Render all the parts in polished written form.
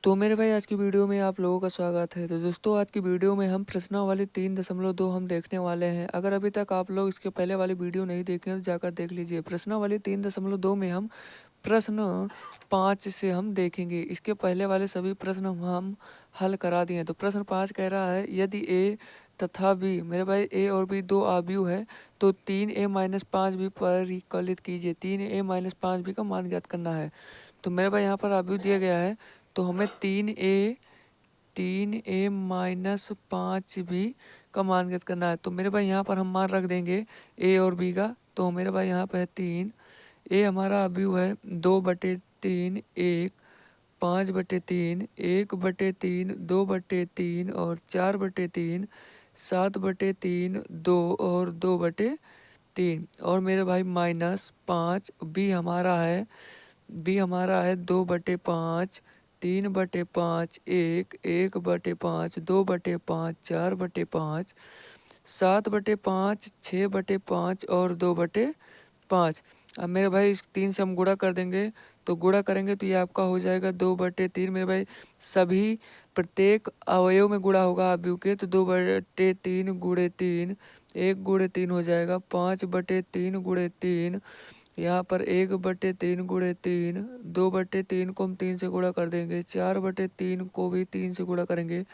तो मेरे भाई आज की वीडियो में आप लोगों का स्वागत है। तो दोस्तों आज की वीडियो में हम प्रश्नावली 3.2 हम देखने वाले हैं। अगर अभी तक आप लोग इसके पहले वाली वीडियो नहीं देखे हैं तो जाकर देख लीजिए। प्रश्नावली 3.2 में हम प्रश्न 5 से हम देखेंगे। इसके पहले वाले सभी प्रश्न हम हल करा दिए हैं। तो प्रश्न 5 कह रहा है यदि ए तथा बी, मेरे भाई ए और बी दो आव्यूह है तो 3a-5b परिकलित कीजिए। 3a-5b का मान ज्ञात करना है। तो मेरे भाई यहाँ पर आव्यूह दिया गया है तो हमें 3a-5b का मान ज्ञात करना है। तो मेरे भाई यहाँ पर हम मान रख देंगे ए और बी का। तो मेरे भाई यहाँ पे है 3। ए हमारा अव्यूह है 2/3, 1, 5/3, 1/3, 2/3 और 4/3, 7/3, 2 और 2/3। और मेरे भाई -5। बी हमारा है 2/5, 3/5, 1, 1/5, 2/5, 4/5, 7/5, 6/5 और 2/5। अब मेरे भाई इस 3 से हम गुणा कर देंगे। तो गुणा करेंगे तो ये आपका हो जाएगा 2/3। मेरे भाई सभी प्रत्येक अवयव में गुणा होगा अवयव के। तो 2/3 गुणे 3, 1 गुणे 3 हो जाएगा 5/3 गुणे 3। यहाँ पर 1/3 गुणे 3, 2/3 को हम 3 से गुणा कर देंगे, 4/3 को भी 3 से गुणा करेंगे,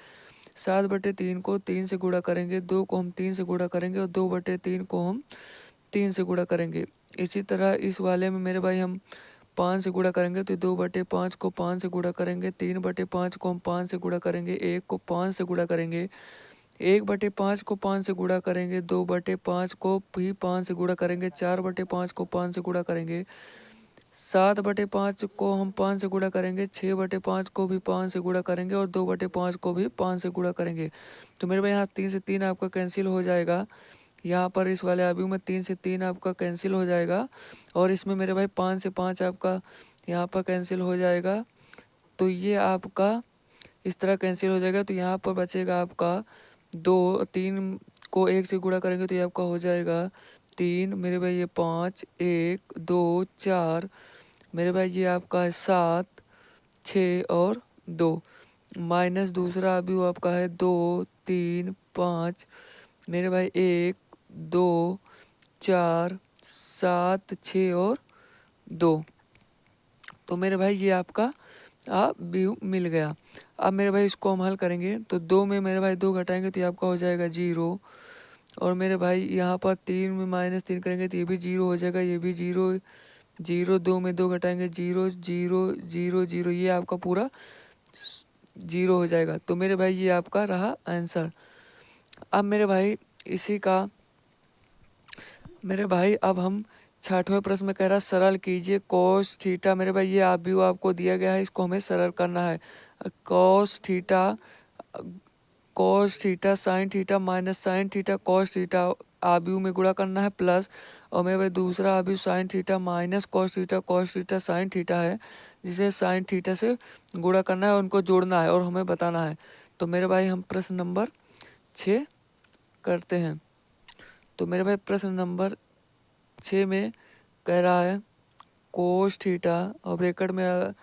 7/3 को 3 से गुणा करेंगे, 2 को हम 3 से गुणा करेंगे और 2/3 को हम 3 से गुणा करेंगे। इसी तरह इस वाले में मेरे भाई हम 5 से गुणा करेंगे तो 2/5 को 5 से गुणा करेंगे, 3/5 को हम 5 से गुणा करेंगे, 1 को 5 से गुणा करेंगे, 1/5 को 5 से गुणा करेंगे, 2/5 को भी 5 से गुणा करेंगे, 4/5 को 5 से गुणा करेंगे, 7/5 को हम 5 से गुणा करेंगे, 6/5 को भी 5 से गुणा करेंगे और 2/5 को भी 5 से गुणा करेंगे। तो मेरे भाई यहाँ 3 से 3 आपका कैंसिल हो जाएगा। यहाँ पर इस वाले आव्यूह में 3 से 3 आपका कैंसिल हो जाएगा और इसमें मेरे भाई 5 से 5 आपका यहाँ पर कैंसिल हो जाएगा। तो ये आपका इस तरह कैंसिल हो जाएगा। तो यहाँ पर बचेगा आपका 2, 3 को 1 से गुणा करेंगे तो ये आपका हो जाएगा 3। मेरे भाई ये 5, 1, 2, 4। मेरे भाई ये आपका है 7, 6 और 2। माइनस दूसरा अवयव आपका है 2, 3, 5। मेरे भाई 1, 2, 4, 7, 6 और 2। तो मेरे भाई ये आपका व्यू मिल गया। अब मेरे भाई इसको हम हल करेंगे तो 2 में मेरे भाई 2 घटाएंगे तो ये आपका हो जाएगा 0। और मेरे भाई यहाँ पर 3 में -3 करेंगे तो ये भी 0 हो जाएगा, ये भी 0, 0, 2 में 2 घटाएंगे 0, 0, 0, 0, ये आपका पूरा 0 हो जाएगा। तो मेरे भाई ये आपका रहा आंसर। अब मेरे भाई अब हम 6वें प्रश्न में कह रहा सरल कीजिए कोस थीटा। मेरे भाई ये आव्यूह आपको दिया गया है, इसको हमें सरल करना है। Cos theta sine theta minus sine theta cos theta आव्यूह में गुणा करना है प्लस। और मेरे भाई दूसरा आव्यूह sine theta minus cos theta sine theta है, जिसे साइन थीटा से गुणा करना है, उनको जोड़ना है और हमें बताना है। तो मेरे भाई हम प्रश्न नंबर 6 करते हैं। तो मेरे भाई प्रश्न नंबर 6 में कह रहा है कोस थीटा और ब्रैकेट में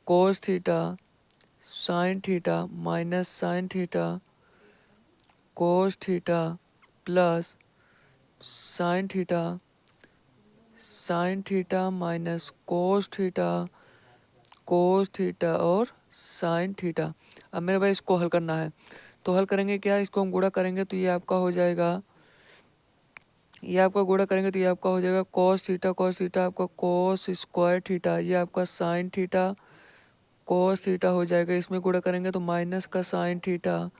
cos theta sine theta minus sine theta cos theta plus sine theta minus cos theta और साइन थीटा। अब मेरे भाई इसको हल करना है। तो हल करेंगे क्या, इसको हम गुणा करेंगे तो ये आपका हो जाएगा, कोस थीटा आपका कोस स्क्वायर थीटा, ये आपका साइन थीटा कोस थीटा हो जाएगा। इसमें गुणा करेंगे तो माइनस का साइन थीटा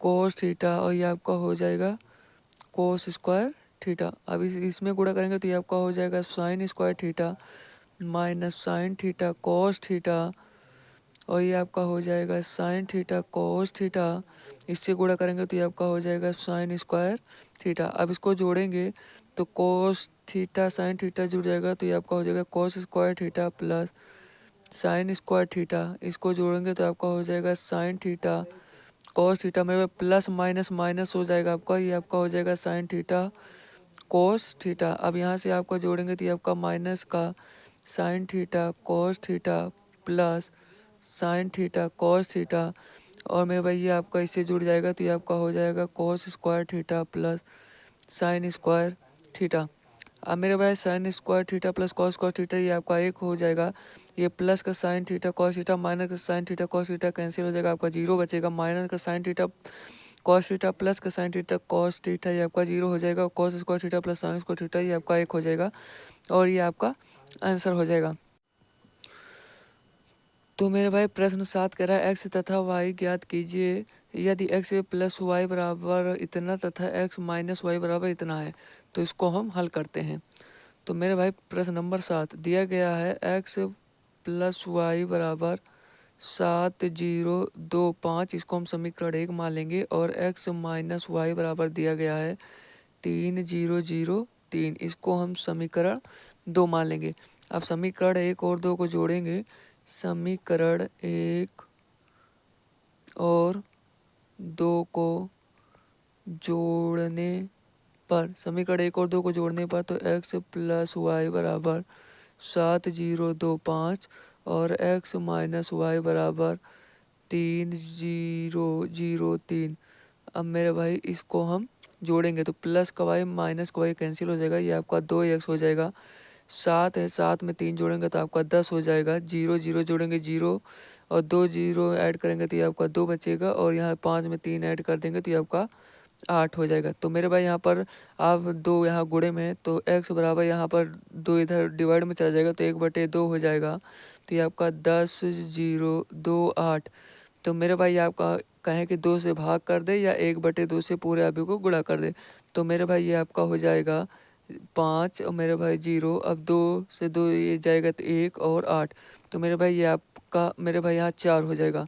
कोस थीटा और ये आपका हो जाएगा कोस स्क्वायर थीटा। अब इसमें गुणा करेंगे तो ये आपका हो जाएगा sign square theta minus sine theta cos theta और ये आपका हो जाएगा साइन थीटा कोस थीटा। इससे गुणा करेंगे तो ये आपका हो जाएगा साइन स्क्वायर थीटा। अब इसको जोड़ेंगे तो कोस थीटा साइन थीटा जुड़ जाएगा तो ये आपका हो जाएगा cos square theta plus sine square theta. इसको जोड़ेंगे तो आपका हो जाएगा साइन थीटा कोस थीटा। मेरे प्लस माइनस माइनस हो जाएगा आपका, ये आपका हो जाएगा साइन थीटा कोस थीटा। अब यहाँ से आपका जोड़ेंगे तो ये आपका माइनस का sine theta cos theta plus sign theta cos theta, और मेरे भाई ये आपका इससे जुड़ जाएगा तो ये आपका हो जाएगा cos square theta plus sine square theta. अब मेरे भाई sine square theta plus cos square theta ये आपका एक हो जाएगा, ये प्लस का sine theta cos theta minus का sine theta cos theta cancel हो जाएगा, आपका जीरो बचेगा। माइनस का sine theta cos theta plus का साइन थीटा कॉस थीटा ये आपका जीरो हो जाएगा। Cos square theta plus sine square theta ये आपका एक हो जाएगा, और ये आपका आंसर हो जाएगा। तो मेरे भाई प्रश्न 7 कह रहा है एक्स तथा वाई ज्ञात कीजिए यदि एक्स प्लस वाई बराबर इतना तथा एक्स माइनस वाई बराबर इतना है। तो इसको हम हल करते हैं। तो मेरे भाई प्रश्न नंबर 7 दिया गया है एक्स प्लस वाई बराबर 7,0,2,5, इसको हम समीकरण 1 मान लेंगे। और एक्स माइनस वाई बराबर दिया गया है 3,0,0,3, इसको हम समीकरण 2 मान लेंगे। अब समीकरण 1 और 2 को जोड़ेंगे। समीकरण 1 और 2 को जोड़ने पर, समीकरण 1 और 2 को जोड़ने पर तो एक्स प्लस वाई बराबर 7,0,2,5 और एक्स माइनस वाई बराबर 3,0,0,3। अब मेरे भाई इसको हम जोड़ेंगे तो प्लस का वाई माइनस का वाई कैंसिल हो जाएगा, ये आपका 2x हो जाएगा। 7 है, 7 में 3 जोड़ेंगे तो आपका 10 हो जाएगा। 0 0 जोड़ेंगे 0, और 2 0 ऐड करेंगे तो ये आपका 2 बचेगा, और यहाँ 5 में 3 ऐड कर देंगे तो ये आपका 8 हो जाएगा। तो मेरे भाई यहाँ पर आप 2 यहाँ गुणे में है तो x बराबर यहाँ पर 2 इधर डिवाइड में चला जाएगा तो 1/2 हो जाएगा। तो ये आपका 10,0,2,8। तो मेरे भाई आपका कहें कि 2 से भाग कर दे या 1/2 से पूरे आगे को गुणा कर दे। तो मेरे भाई ये आपका हो जाएगा 5 और मेरे भाई 0। अब 2 से 2 ये जाएगा तो 1 और 8। तो मेरे भाई ये आपका मेरे भाई यहाँ 4 हो जाएगा,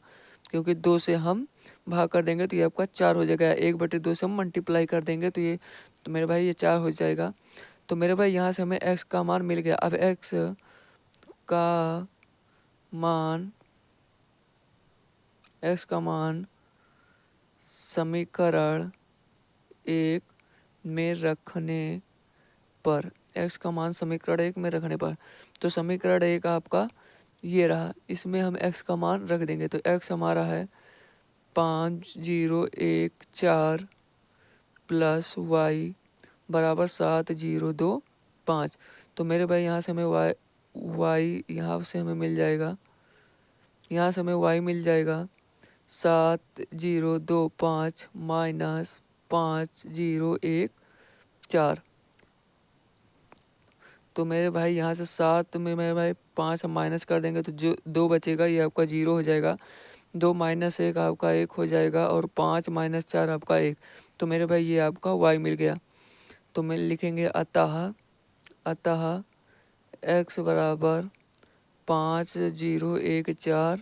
क्योंकि 2 से हम भाग कर देंगे तो ये आपका 4 हो जाएगा। 1/2 से हम मल्टीप्लाई कर देंगे तो ये, तो मेरे भाई ये 4 हो जाएगा। तो मेरे भाई यहाँ से हमें x का मान मिल गया। अब x का मान समीकरण 1 में रखने पर, x का मान समीकरण 1 में रखने पर, तो समीकरण 1 आपका ये रहा, इसमें हम x का मान रख देंगे तो x हमारा है 5,0,1,4 प्लस y बराबर 7,0,2,5। तो मेरे भाई यहाँ से हमें y यहाँ से हमें मिल जाएगा, यहाँ से हमें y मिल जाएगा 7,0,2,5 माइनस 5,0,1,4। तो मेरे भाई यहाँ से 7 में मेरे भाई 5 हम माइनस कर देंगे तो जो 2 बचेगा ये आपका 0 हो जाएगा। 2 माइनस 1 आपका 1 हो जाएगा, और 5 माइनस 4 आपका 1। तो मेरे भाई ये आपका y मिल गया। तो मैं लिखेंगे अतः x बराबर 5,0,1,4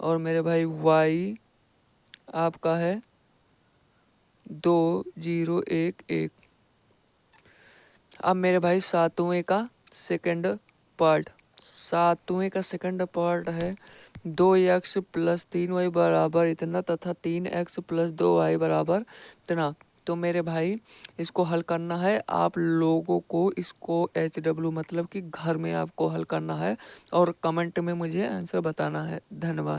और मेरे भाई y आपका है 2,0,1,1। अब मेरे भाई सातवें का सेकंड पार्ट है 2x प्लस 3y बराबर इतना तथा 3x प्लस 2y बराबर इतना। तो मेरे भाई इसको हल करना है आप लोगों को, इसको HW मतलब कि घर में आपको हल करना है और कमेंट में मुझे आंसर बताना है। धन्यवाद।